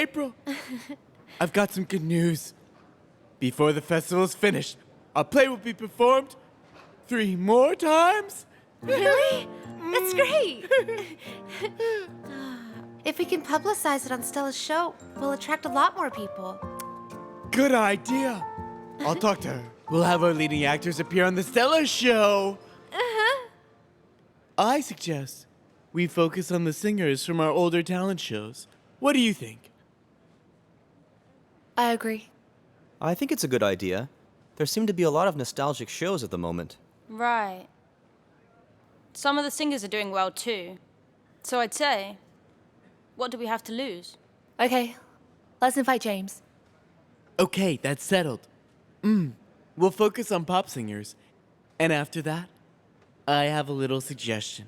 April. I've got some good news. Before the festival is finished, our play will be performed 3 more times. Really? That's great! If we can publicize it on Stella's show, we'll attract a lot more people. Good idea. I'll talk to her. We'll have our leading actors appear on the Stella show. I suggest we focus on the singers from our older talent shows. What do you think? I agree. I think it's a good idea. There seem to be a lot of nostalgic shows at the moment. Right. Some of the singers are doing well too. So I'd say, what do we have to lose? Okay, let's invite James. Okay, that's settled. We'll focus on pop singers. And after that, I have a little suggestion.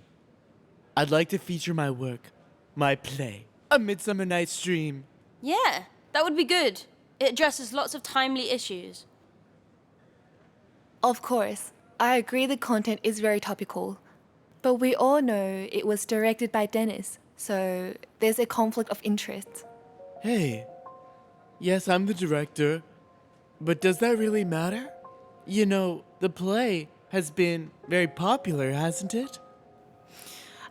I'd like to feature my work, my play, A Midsummer Night's Dream. Yeah, that would be good. It addresses lots of timely issues. Of course, I agree the content is very topical. But we all know it was directed by Dennis, so there's a conflict of interest. Hey, yes, I'm the director, but does that really matter? You know, the play has been very popular, hasn't it?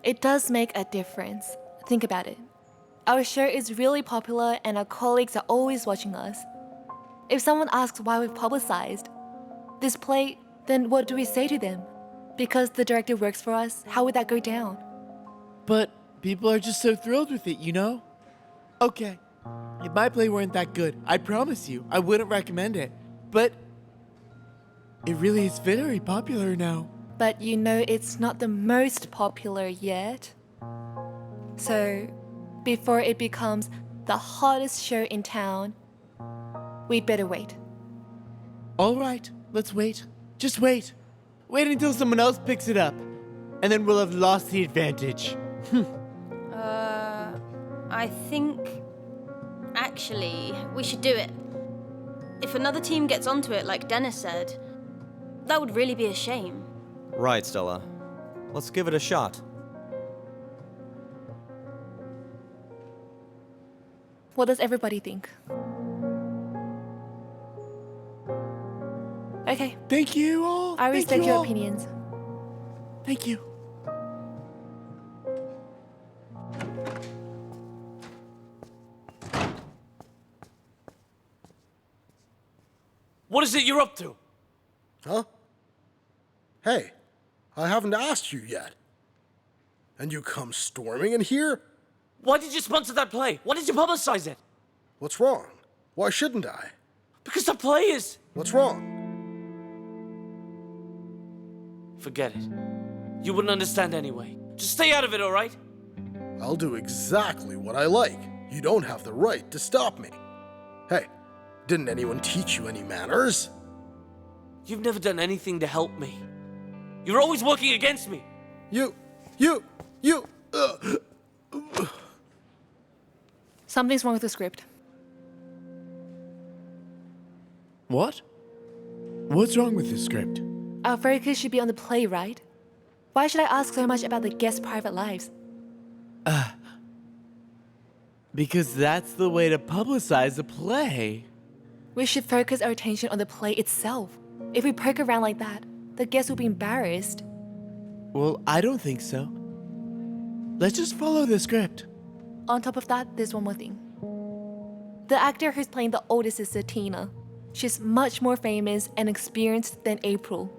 It does make a difference. Think about it. Our show is really popular and our colleagues are always watching us. If someone asks why we've publicized this play, then what do we say to them? Because the director works for us, how would that go down? But people are just so thrilled with it, you know? Okay, if my play weren't that good, I promise you, I wouldn't recommend it. But it really is very popular now. But you know it's not the most popular yet. So, before it becomes the hottest show in town, we'd better wait. All right, let's wait. Just wait. Wait until someone else picks it up. And then we'll have lost the advantage. I think... Actually, we should do it. If another team gets onto it like Dennis said, that would really be a shame. Right, Stella. Let's give it a shot. What does everybody think? Okay, Thank you all. I Thank respect you your all. opinions. Thank you. What is it you're up to? Huh? Hey, I haven't asked you yet. And you come storming in here? Why did you sponsor that play? Why did you publicize it? What's wrong? Why shouldn't I? Because the play is... What's wrong? Forget it. You wouldn't understand anyway. Just stay out of it, all right? I'll do exactly what I like. You don't have the right to stop me. Hey, didn't anyone teach you any manners? You've never done anything to help me. You're always working against me. You... Something's wrong with the script. What? What's wrong with the script? Our focus should be on the play, right? Why should I ask so much about the guests' private lives? Because that's the way to publicize a play. We should focus our attention on the play itself. If we poke around like that, the guests will be embarrassed. Well, I don't think so. Let's just follow the script. On top of that, there's one more thing. The actor who's playing the older sister, Tina, she's much more famous and experienced than April.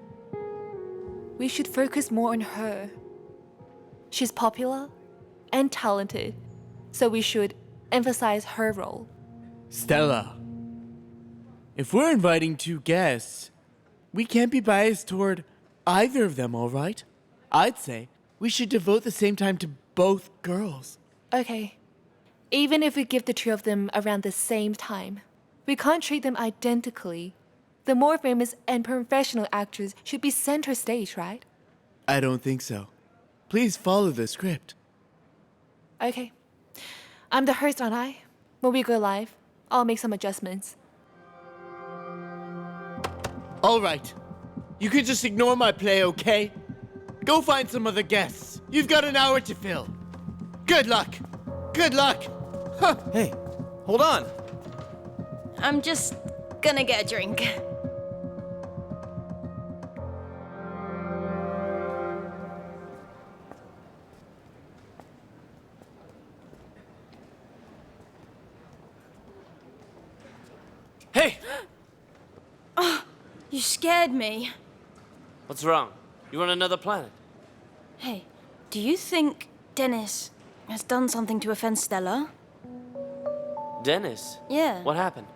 We should focus more on her. She's popular and talented, so we should emphasize her role. Stella, if we're inviting 2 guests, we can't be biased toward either of them, all right? I'd say we should devote the same time to both girls. Okay, even if we give the 2 of them around the same time, we can't treat them identically. The more famous and professional actors should be center stage, right? I don't think so. Please follow the script. Okay. I'm the host, aren't I? When we go live, I'll make some adjustments. All right. You can just ignore my play, okay? Go find some other guests. You've got an hour to fill. Good luck. Good luck. Huh. Hey, Hold on! I'm just gonna get a drink. Hey! You scared me. What's wrong? You're on another planet. Hey, do you think Dennis has done something to offend Stella? Dennis? Yeah. What happened?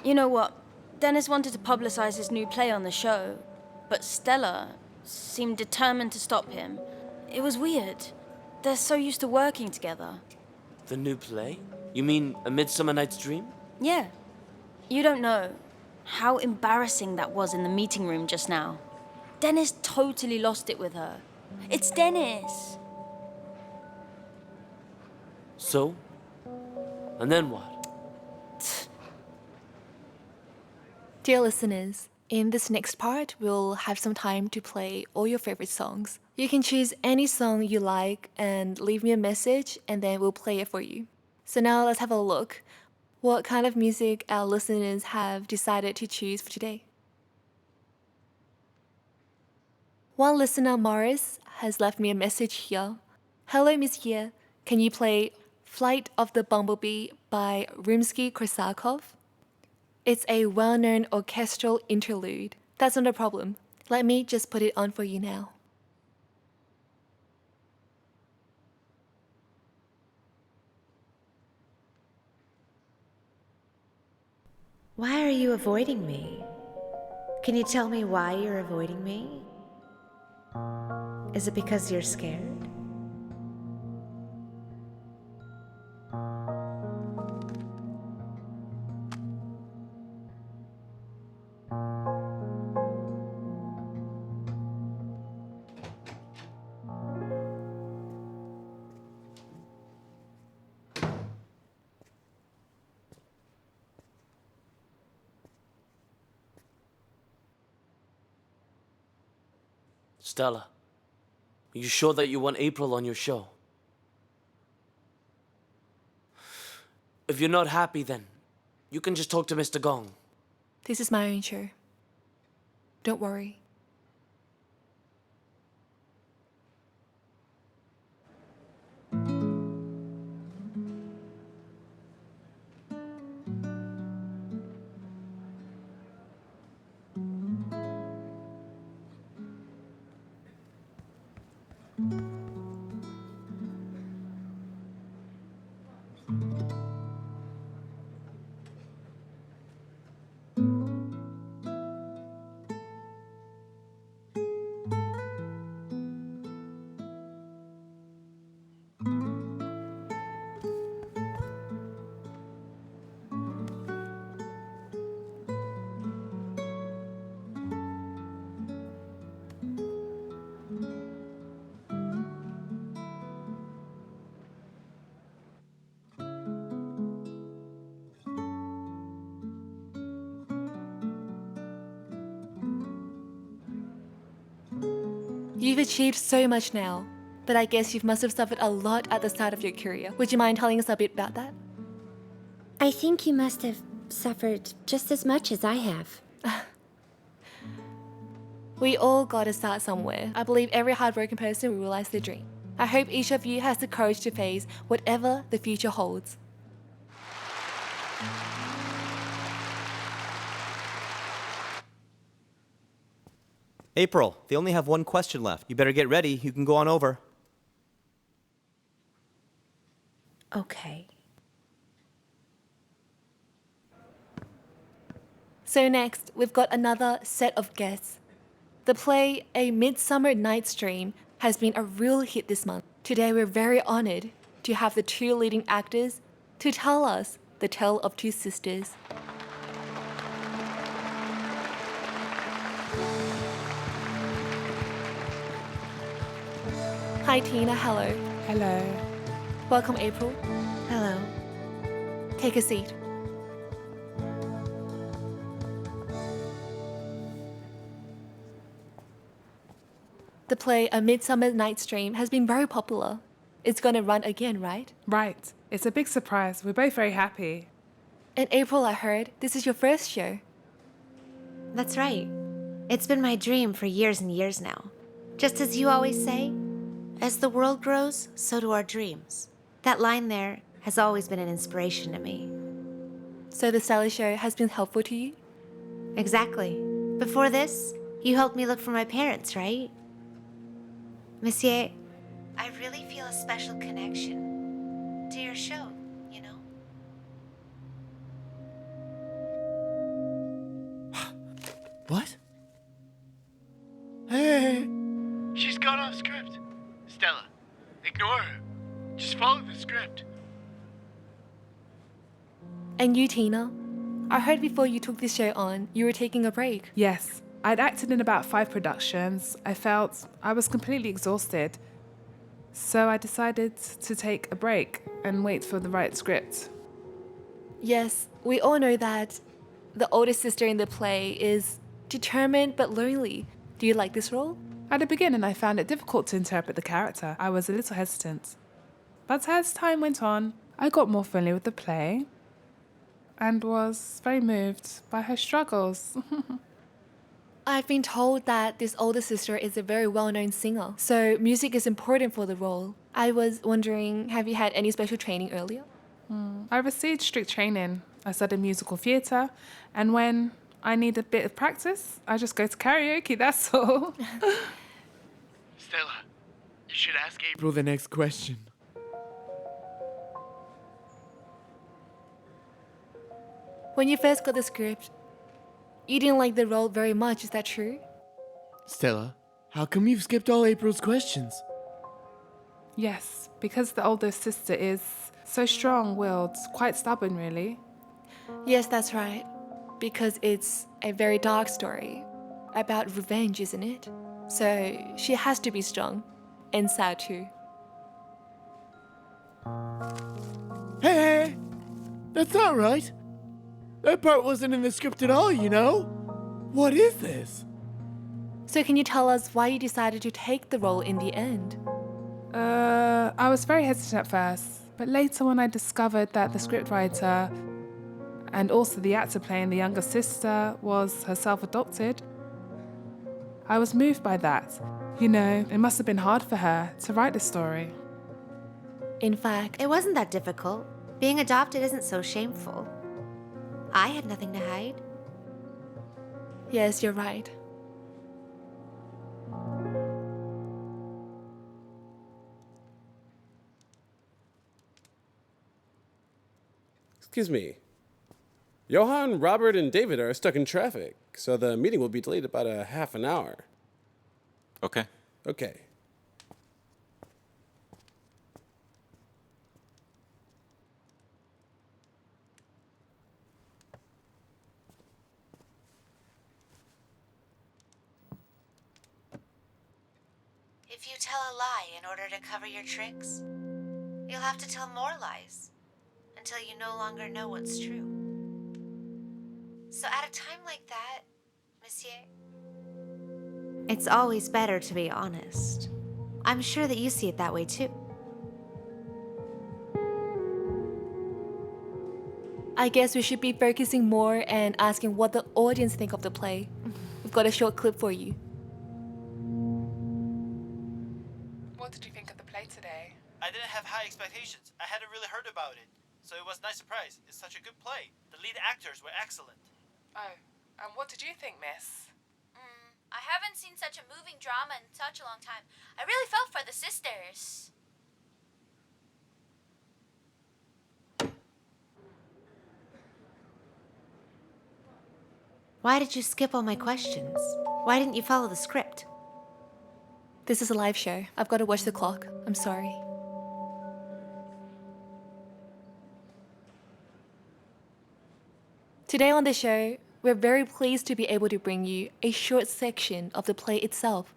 You know what? Dennis wanted to publicize his new play on the show, but Stella seemed determined to stop him. It was weird. They're so used to working together. The new play? You mean A Midsummer Night's Dream? Yeah. You don't know how embarrassing that was in the meeting room just now. Dennis totally lost it with her. It's Dennis. So? And then what? Dear listeners, in this next part, we'll have some time to play all your favorite songs. You can choose any song you like and leave me a message, and then we'll play it for you. So now let's have a look. What kind of music our listeners have decided to choose for today? One listener, Morris, has left me a message here. Hello, Miss Yue. Can you play Flight of the Bumblebee by Rimsky-Korsakov? It's a well-known orchestral interlude. That's not a problem. Let me just put it on for you now. Why are you avoiding me? Can you tell me why you're avoiding me? Is it because you're scared? Stella, are you sure that you want April on your show? If you're not happy, then you can just talk to Mr. Gong. This is my own show. Don't worry. You've achieved so much now, but I guess you must have suffered a lot at the start of your career. Would you mind telling us a bit about that? I think you must have suffered just as much as I have. We all gotta start somewhere. I believe every hardworking person will realize their dream. I hope each of you has the courage to face whatever the future holds. April, they only have one question left. You better get ready. You can go on over. Okay. So next, we've got another set of guests. The play A Midsummer Night's Dream has been a real hit this month. Today we're very honored to have the two leading actors to tell us the tale of two sisters. Hi Tina, hello. Hello. Welcome April. Hello. Take a seat. The play A Midsummer Night's Dream has been very popular. it's gonna run again, right? Right. It's a big surprise. We're both very happy. In April, I heard this is your first show. That's right. It's been my dream for years and years now. Just as you always say, as the world grows, so do our dreams. That line there has always been an inspiration to me. So the Stella show has been helpful to you? Exactly. Before this, you helped me look for my parents, right? Monsieur, I really feel a special connection to your show, you know? What? Hey! She's gone off script. Stella, ignore her. Just follow the script. And you, Tina? I heard before you took this show on, you were taking a break. Yes. I'd acted in about 5 productions. I felt I was completely exhausted. So I decided to take a break and wait for the right script. Yes, we all know that the older sister in the play is determined but lonely. Do you like this role? At the beginning, I found it difficult to interpret the character. I was a little hesitant. But as time went on, I got more familiar with the play and was very moved by her struggles. I've been told that this older sister is a very well-known singer, so music is important for the role. I was wondering, have you had any special training earlier? I received strict training. I studied musical theatre, and when I need a bit of practice, I just go to karaoke, that's all. Stella, you should ask April the next question. When you first got the script, you didn't like the role very much, is that true? Stella, how come you've skipped all April's questions? Yes, because the older sister is so strong-willed, quite stubborn really. Yes, that's right. Because it's a very dark story about revenge, isn't it? So she has to be strong and sad too. Hey! That's not right! That part wasn't in the script at all, you know? What is this? So can you tell us why you decided to take the role in the end? I was very hesitant at first, but later when I discovered that the scriptwriter and also the actor playing the younger sister was herself adopted, I was moved by that. You know, it must have been hard for her to write this story. In fact, It wasn't that difficult. Being adopted isn't so shameful. I had nothing to hide. yes, you're right. Excuse me. Johan, Robert, and David are stuck in traffic, so the meeting will be delayed about a half an hour. Okay. Okay. If you tell a lie in order to cover your tricks, you'll have to tell more lies until you no longer know what's true. So at a time like that, Monsieur, it's always better to be honest. I'm sure that you see it that way too. I guess we should be focusing more and asking what the audience think of the play. We've got a short clip for you. What did you think of the play today? I didn't have high expectations. I hadn't really heard about it. So it was a nice surprise. It's such a good play. The lead actors were excellent. Oh, and what did you think, miss? I haven't seen such a moving drama in such a long time. I really felt for the sisters. Why did you skip all my questions? Why didn't you follow the script? This is a live show. I've got to watch the clock. I'm sorry. Today on the show, we're very pleased to be able to bring you a short section of the play itself.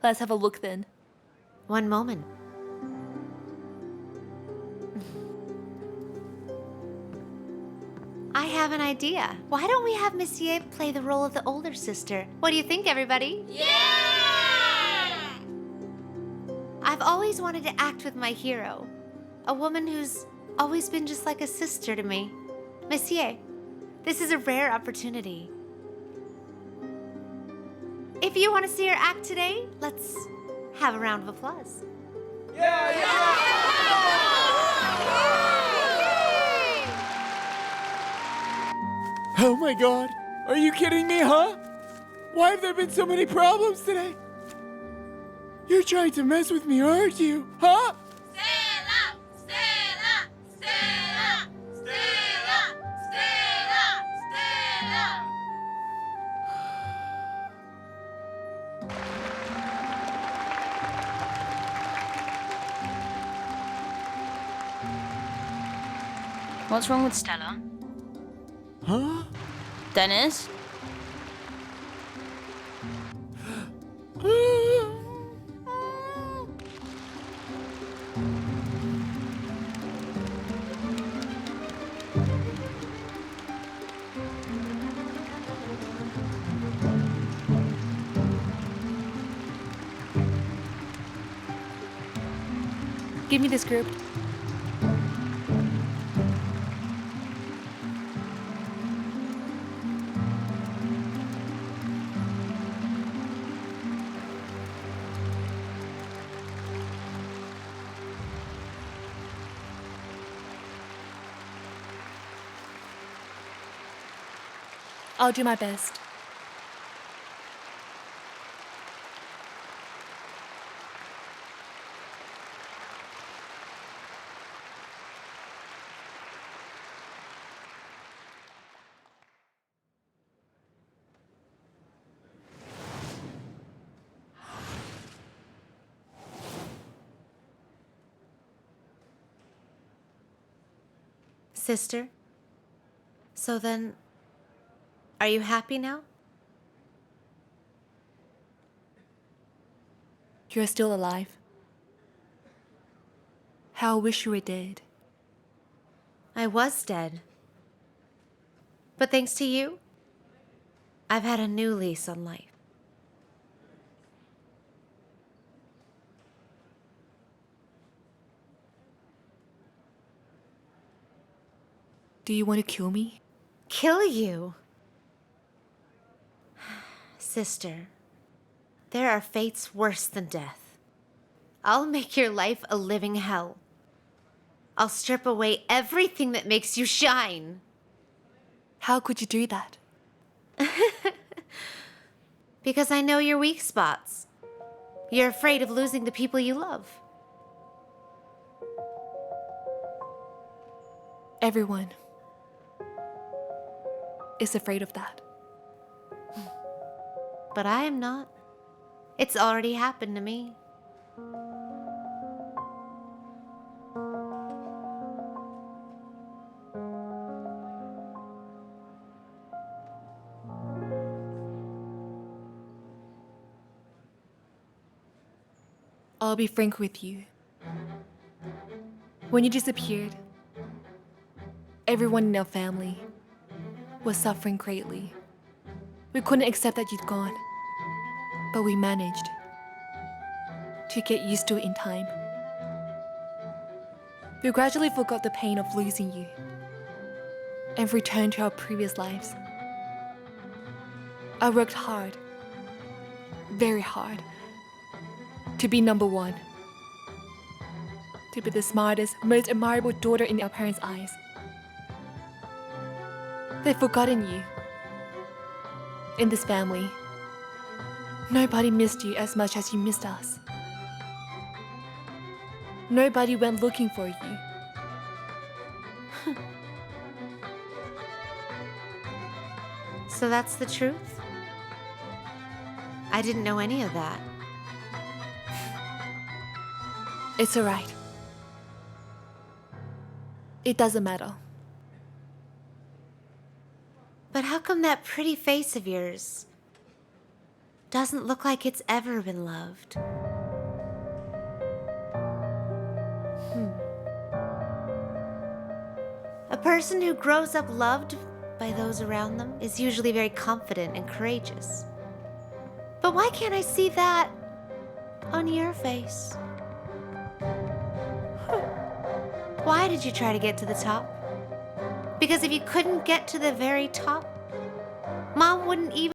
Let's have a look then. One moment. I have an idea. Why don't we have Monsieur play the role of the older sister? What do you think, everybody? Yeah! I've I've always wanted to act with my hero, a woman who's always been just like a sister to me. Monsieur, this is a rare opportunity. If you want to see her act today, let's have a round of applause. Oh my god. Are you kidding me, huh? Why have there been so many problems today? You're trying to mess with me, aren't you? Huh? What's wrong with Stella? Huh? Dennis? Give me the script. I'll do my best. Sister? So then, are you happy now? You're still alive. How I wish you were dead. I was dead. But thanks to you, I've had a new lease on life. Do you want to kill me? Kill you? Sister, there are fates worse than death. I'll make your life a living hell. I'll strip away everything that makes you shine. How could you do that? Because I know your weak spots. You're afraid of losing the people you love. Everyone is afraid of that. But I am not. It's already happened to me. I'll be frank with you. When you disappeared, everyone in our family was suffering greatly. We couldn't accept that you'd gone, but we managed to get used to it in time. We gradually forgot the pain of losing you and returned to our previous lives. I worked hard, very hard, to be number one, to be the smartest, most admirable daughter in our parents' eyes. They've forgotten you. In this family, nobody missed you as much as you missed us. Nobody went looking for you. So that's the truth? I didn't know any of that. It's alright. It doesn't matter. But how come that pretty face of yours doesn't look like it's ever been loved? A person who grows up loved by those around them is usually very confident and courageous. But why can't I see that on your face? Why did you try to get to the top? Because if you couldn't get to the very top, Mom wouldn't even.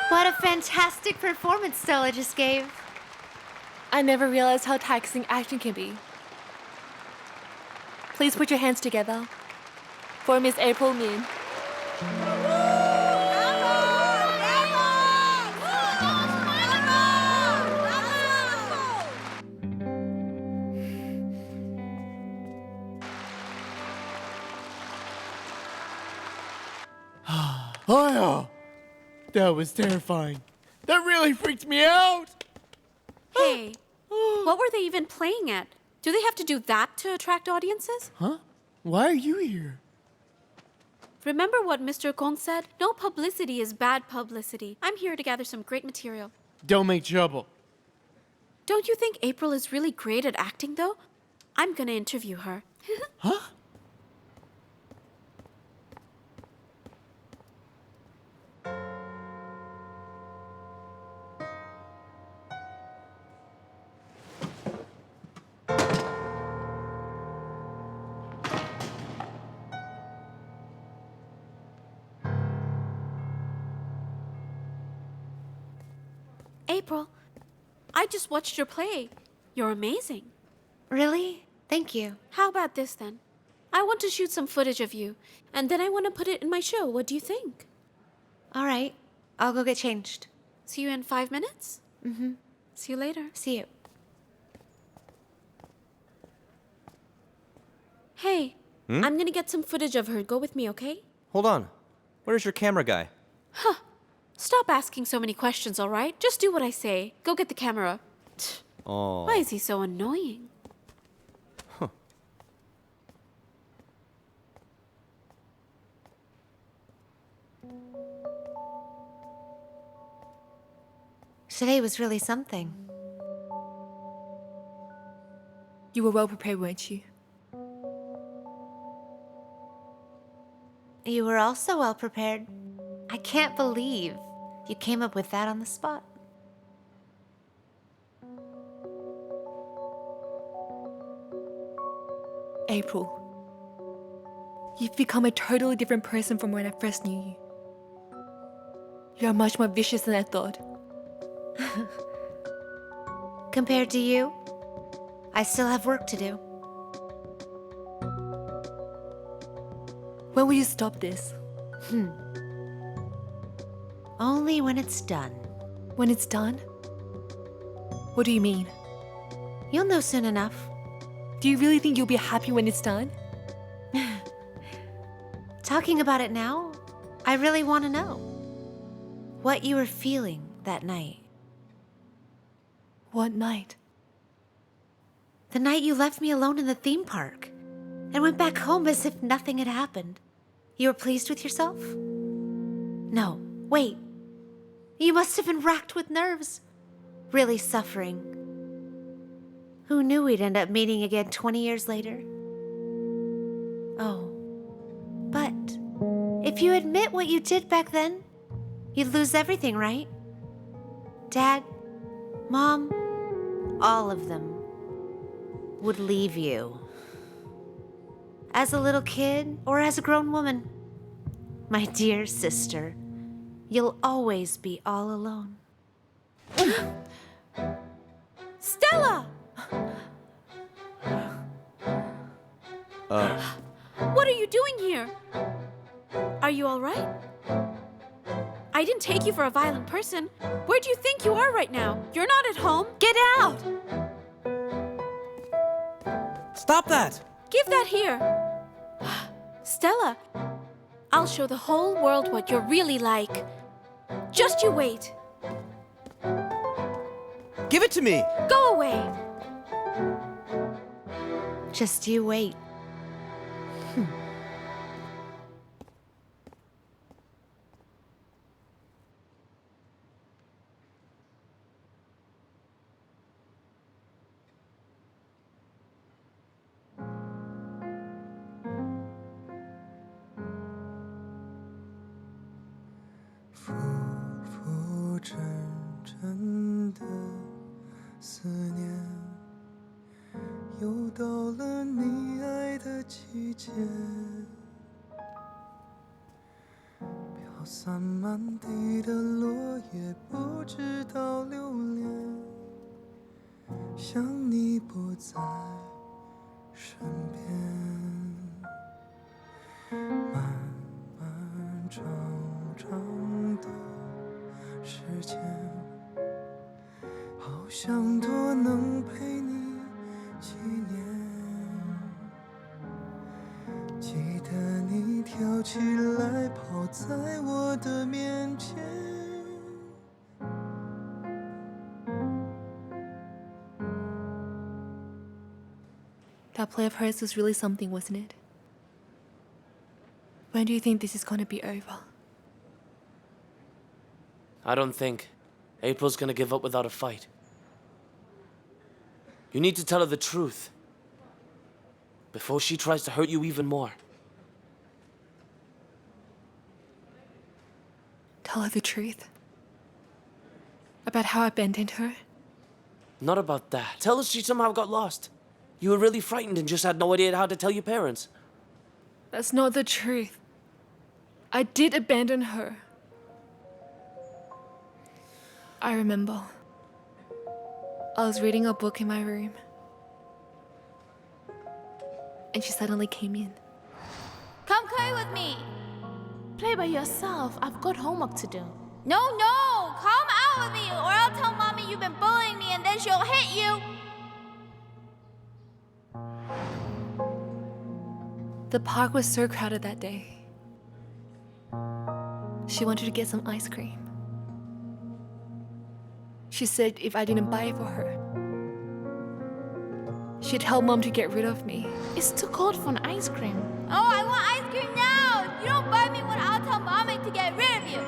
What a fantastic performance Stella just gave. I never realized how taxing acting can be. Please put your hands together for Miss April Min. Oh, that was terrifying. That really freaked me out. Hey, what were they even playing at? Do they have to do that to attract audiences? Huh? Why are you here? Remember what Mr. Kong said? No publicity is bad publicity. I'm here to gather some great material. Don't make trouble. Don't you think April is really great at acting, though? I'm gonna interview her. Huh? April, I just watched your play. You're amazing. Really? Thank you. How about this then? I want to shoot some footage of you, and then I want to put it in my show. What do you think? All right. I'll go get changed. See you in 5 minutes? Mm-hmm. See you later. See you. Hey, I'm gonna get some footage of her. Go with me, okay? Hold on. Where's your camera guy? Huh. Stop asking so many questions, all right? Just do what I say. Go get the camera. Oh. Why is he so annoying? Huh. Today was really something. You were well prepared, weren't you? You were also well prepared. I can't believe you came up with that on the spot. April, you've become a totally different person from when I first knew you. You're much more vicious than I thought. Compared to you, I still have work to do. When will you stop this? Only when it's done. When it's done? What do you mean? You'll know soon enough. Do you really think you'll be happy when it's done? Talking about it now, I really want to know what you were feeling that night. What night? The night you left me alone in the theme park and went back home as if nothing had happened. You were pleased with yourself? No, wait. You must have been racked with nerves. Really suffering. Who knew we'd end up meeting again 20 years later? Oh. But if you admit what you did back then, you'd lose everything, right? Dad, Mom, all of them would leave you. As a little kid or as a grown woman, my dear sister, you'll always be all alone. Stella! What are you doing here? Are you all right? I didn't take you for a violent person. Where do you think you are right now? You're not at home. Get out! Stop that! Give that here. Stella, I'll show the whole world what you're really like. Just you wait. Give it to me! Go away. Just you wait. 浮浮沉沉的思念，又到了你爱的季节，飘散满地的落叶，不知道留恋，想你不在身边，漫漫长长的时间，好想多能陪你几年。记得你跳起来跑在我的面前。 That play of hers was really something, wasn't it? When do you think this is gonna be over? I don't think April's gonna give up without a fight. You need to tell her the truth before she tries to hurt you even more. Tell her the truth? About how I abandoned her? Not about that. Tell her she somehow got lost. You were really frightened and just had no idea how to tell your parents. That's not the truth. I did abandon her. I remember. I was reading a book in my room. And she suddenly came in. Come play with me. Play by yourself. I've got homework to do. No, come out with me, or I'll tell Mommy you've been bullying me and then she'll hit you. The park was so crowded that day. She wanted to get some ice cream. She said if I didn't buy it for her, she'd tell Mom to get rid of me. It's too cold for an ice cream. Oh, I want ice cream now. If you don't buy me one, I'll tell Mommy to get rid of you.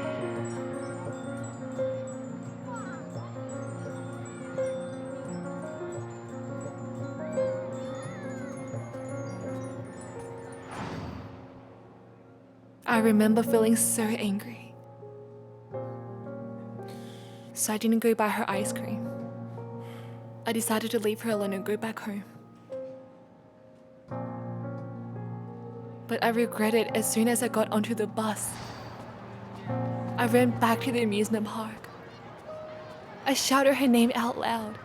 I remember feeling so angry. So I didn't go buy her ice cream. I decided to leave her alone and go back home. But I regretted as soon as I got onto the bus. I ran back to the amusement park. I shouted her name out loud,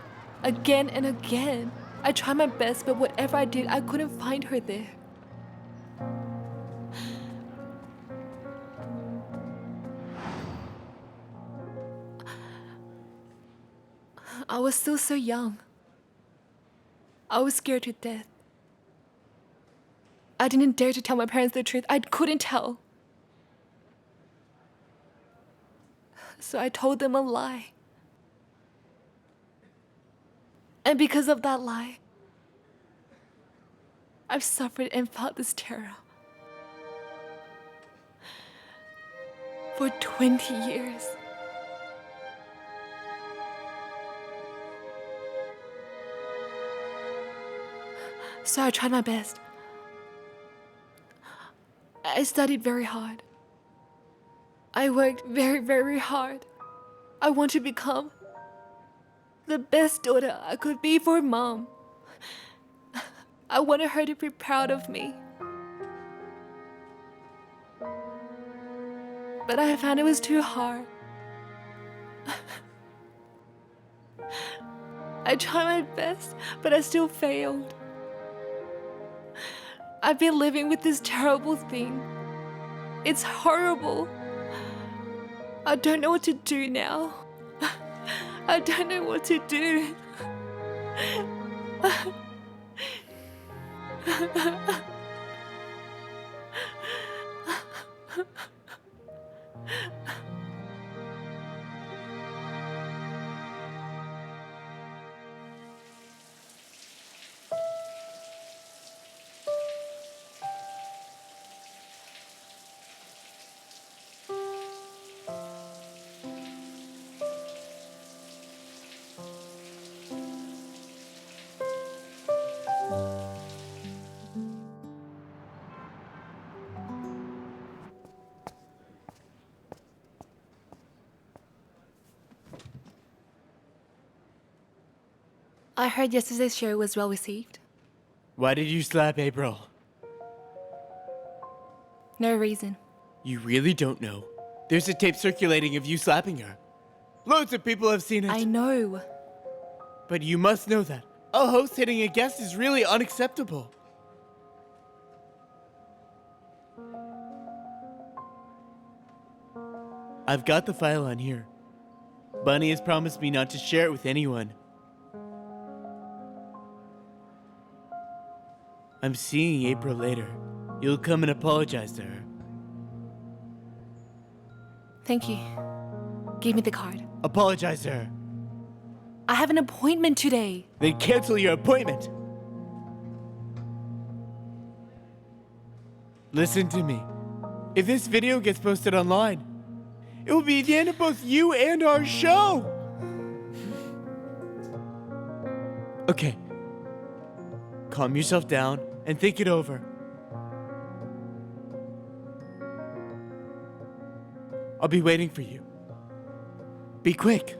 again and again. I tried my best, but whatever I did, I couldn't find her there. I was still so young. I was scared to death. I didn't dare to tell my parents the truth. I couldn't tell. So I told them a lie. And because of that lie, I've suffered and felt this terror for 20 years. So I tried my best. I studied very hard. I worked very, very hard. I want to become the best daughter I could be for Mom. I wanted her to be proud of me. But I found it was too hard. I tried my best, but I still failed. I've been living with this terrible thing. It's horrible. I don't know what to do now. I don't know what to do. I heard yesterday's show was well received. Why did you slap April? No reason. You really don't know. There's a tape circulating of you slapping her. Loads of people have seen it. I know. But you must know that a host hitting a guest is really unacceptable. I've got the file on here. Bunny has promised me not to share it with anyone. I'm seeing April later. You'll come and apologize to her. Thank you. Give me the card. Apologize to her. I have an appointment today. Then cancel your appointment. Listen to me. If this video gets posted online, it will be the end of both you and our show. Okay. Calm yourself down and think it over. I'll be waiting for you. Be quick.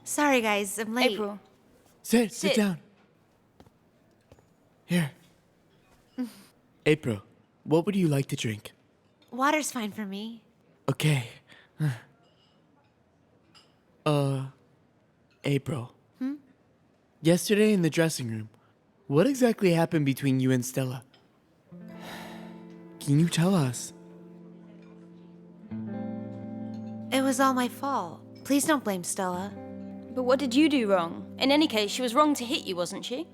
Sorry, guys, I'm late. April. Sit down. Here. April, what would you like to drink? Water's fine for me. Okay. April. Yesterday in the dressing room, what exactly happened between you and Stella? Can you tell us? It was all my fault. Please don't blame Stella. But what did you do wrong? In any case, she was wrong to hit you, wasn't she?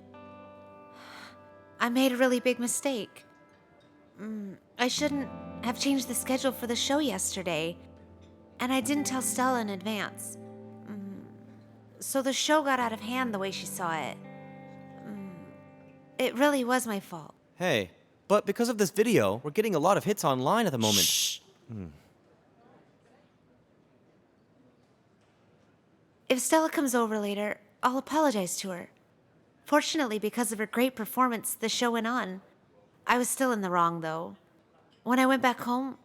I made a really big mistake. I shouldn't have changed the schedule for the show yesterday. And I didn't tell Stella in advance. So the show got out of hand the way she saw it. It really was my fault. Hey, but because of this video, we're getting a lot of hits online at the moment. Shh. If Stella comes over later, I'll apologize to her. Fortunately, because of her great performance, the show went on. I was still in the wrong, though. When I went back home,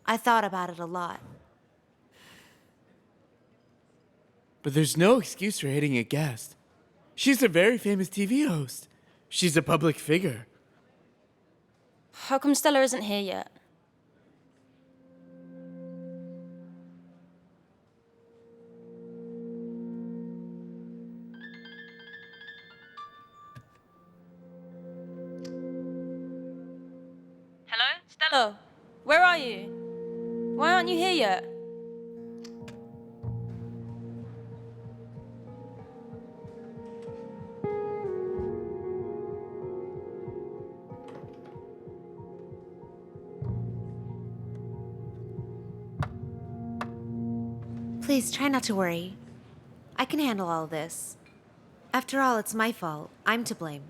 I thought about it a lot. But there's no excuse for hitting a guest. She's a very famous TV host. She's a public figure. How come Stella isn't here yet? Hello? Stella? Where are you? Why aren't you here yet? Please try not to worry. I can handle all of this. After all, it's my fault. I'm to blame.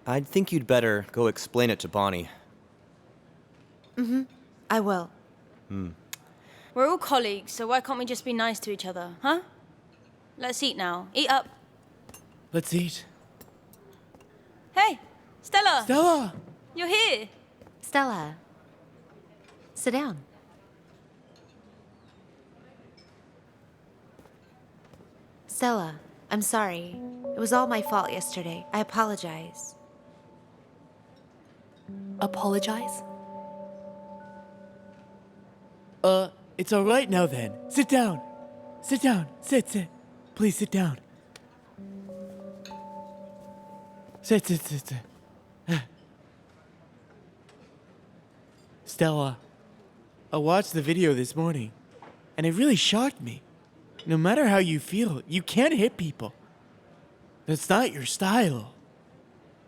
I think you'd better go explain it to Bonnie. I will. We're all colleagues, so why can't we just be nice to each other, huh? Let's eat now. Eat up. Let's eat. Hey, Stella! Stella! You're here! Stella, sit down. Stella, I'm sorry. It was all my fault yesterday. I apologize. Apologize? It's all right now then. Sit down. Sit down. Sit. Please sit down. Sit. Stella, I watched the video this morning, and it really shocked me. No matter how you feel, you can't hit people. That's not your style.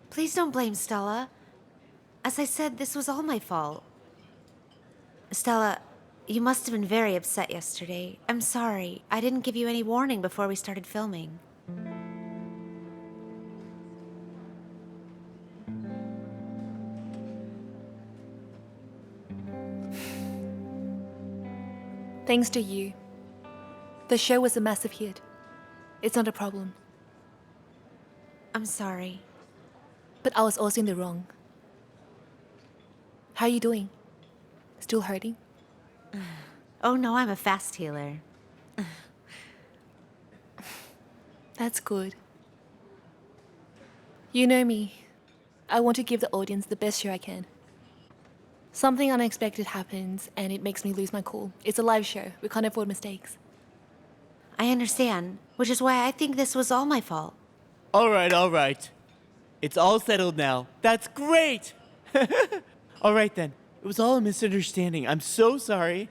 Please don't blame Stella. As I said, this was all my fault. Stella, you must have been very upset yesterday. I'm sorry. I didn't give you any warning before we started filming. Thanks to you. The show was a massive hit. It's not a problem. I'm sorry. But I was also in the wrong. How are you doing? Still hurting? Oh no, I'm a fast healer. That's good. You know me. I want to give the audience the best show I can. Something unexpected happens and it makes me lose my cool. It's a live show. We can't afford mistakes. I understand, which is why I think this was all my fault. All right. It's all settled now. That's great! All right then. It was all a misunderstanding. I'm so sorry.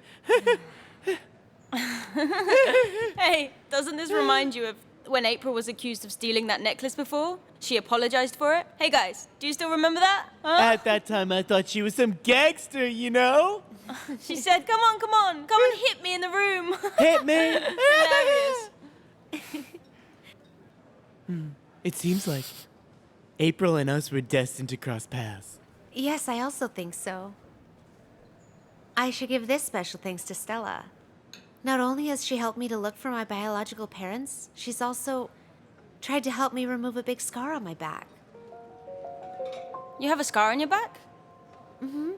Hey, doesn't this remind you of when April was accused of stealing that necklace before? She apologized for it. Hey guys, do you still remember that? Huh? At that time, I thought she was some gangster, you know? She said, come on, come and hit me in the room. Hit me! Hilarious. It seems like April and us were destined to cross paths. Yes, I also think so. I should give this special thanks to Stella. Not only has she helped me to look for my biological parents, she's also tried to help me remove a big scar on my back. You have a scar on your back? Mm-hmm.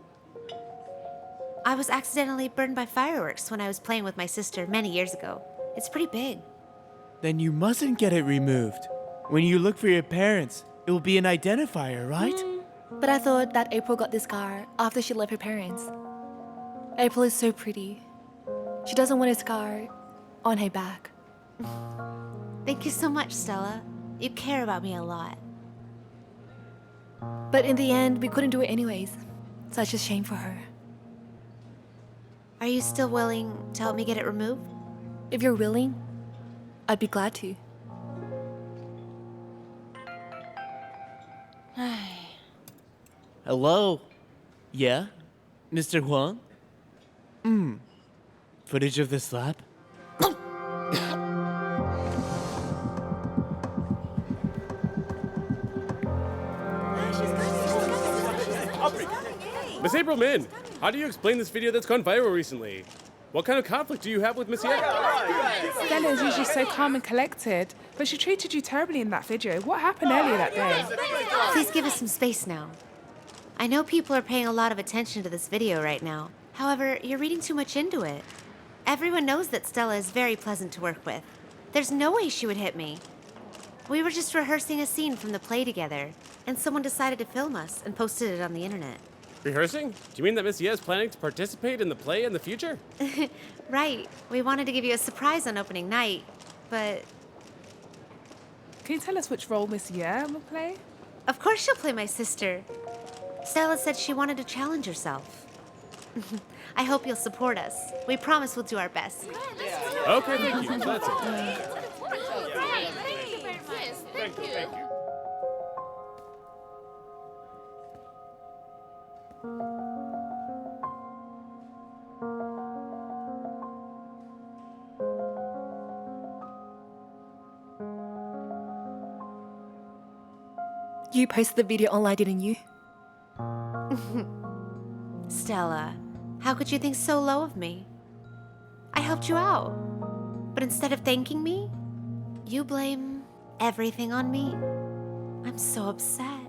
I was accidentally burned by fireworks when I was playing with my sister many years ago. It's pretty big. Then you mustn't get it removed. When you look for your parents, it will be an identifier, right? But I thought that April got this scar after she left her parents. April is so pretty. She doesn't want a scar on her back. Thank you so much, Stella. You care about me a lot. But in the end, we couldn't do it anyways. Such a shame for her. Are you still willing to help me get it removed? If you're willing, I'd be glad to. Hello? Yeah? Mr. Huang? Footage of the slap? Miss April Min, how do you explain this video that's gone viral recently? What kind of conflict do you have with Miss Yue? Stella is usually so calm and collected, but she treated you terribly in that video. What happened earlier that day? Please give us some space now. I know people are paying a lot of attention to this video right now. However, you're reading too much into it. Everyone knows that Stella is very pleasant to work with. There's no way she would hit me. We were just rehearsing a scene from the play together, and someone decided to film us and posted it on the internet. Rehearsing? Do you mean that Miss Yue is planning to participate in the play in the future? Right. We wanted to give you a surprise on opening night, but... Can you tell us which role Miss Yue will play? Of course she'll play my sister. Stella said she wanted to challenge herself. I hope you'll support us. We promise we'll do our best. Okay, thank you. That's it. Thank you. You posted the video online, didn't you? Stella, how could you think so low of me? I helped you out. But instead of thanking me, you blame everything on me. I'm so upset.